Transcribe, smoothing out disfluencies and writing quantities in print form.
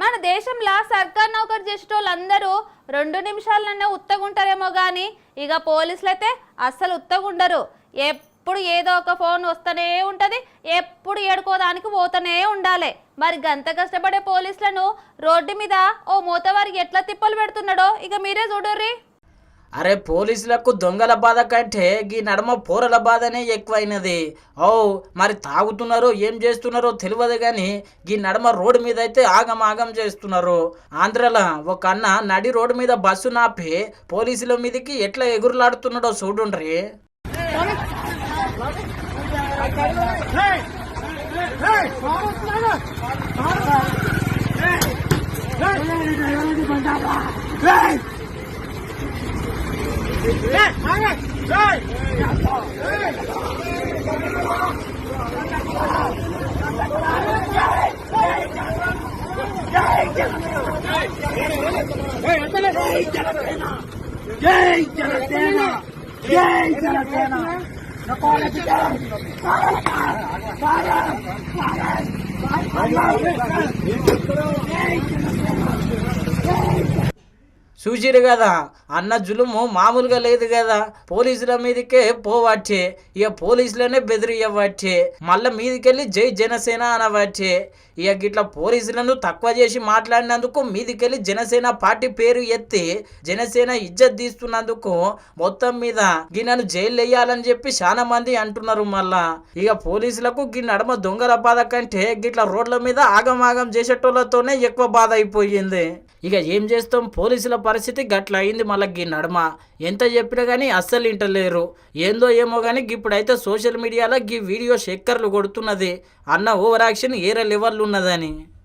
మన దేశంలో సర్కార్ నౌకరు చేసేటోళ్ళందరూ 2 నిమిషాలనే ఉత్తగుంటారేమో కానీ ఇక పోలీసులు అయితే అస్సలు ఉత్తగుండరు. ఎప్పుడు ఏదో ఒక ఫోన్ వస్తూనే ఉంటుంది, ఎప్పుడు ఏడుకోదానికి పోతూనే ఉండాలి. మరి గంత కష్టపడే పోలీసులను రోడ్డు మీద ఓ మూతవారికి ఎట్లా తిప్పలు పెడుతున్నాడో ఇక మీరే చూడుర్రి. అరే పోలీసులకు దొంగల బాధ కంటే ఈ నడమ పోరల బాధనే ఎక్కువైనది. ఓ మరి తాగుతున్నారో ఏం చేస్తున్నారో తెలియదు కానీ ఈ నడమ రోడ్డు మీద అయితే ఆగం చేస్తున్నారు. ఆంధ్రలో ఒక అన్న నడి రోడ్డు మీద బస్సు నాపి పోలీసుల మీదకి ఎట్లా ఎగురులాడుతున్నాడో చూడుండ్రి. చూసిరు కదా అన్న జులుము మామూలుగా లేదు కదా. పోలీసుల మీదకే పోవచ్చే, ఇక పోలీసులనే బెదిరియవచ్చే, మళ్ళా మీదికెళ్ళి జై జనసేన అనవచ్చే. ఇక గిట్లా పోలీసులను తక్కువ చేసి మాట్లాడినందుకు మీదికెళ్ళి జనసేన పార్టీ పేరు ఎత్తి జనసేన ఇజ్జత్ తీస్తున్నందుకు మొత్తం మీద గిన్నెను జైలు వేయాలని చెప్పి చాలా మంది అంటున్నారు. మళ్ళా ఇక పోలీసులకు గి నడమ దొంగల బాధ కంటే గిట్లా రోడ్ల మీద ఆగం చేసేటోళ్ళతోనే ఎక్కువ బాధ అయిపోయింది. ఇక ఏం చేస్తాం, పోలీసుల పరిస్థితి గట్ల అయింది. మళ్ళీ గీ నడమ ఎంత చెప్పినా కానీ అస్సలు ఇంటలేరు. ఏందో ఏమో కానీ ఇప్పుడైతే సోషల్ మీడియాలో గీ వీడియో షెక్కర్లు కొడుతున్నది. అన్న ఓవర్ యాక్షన్ ఏరే లెవెల్ ఉన్నదని.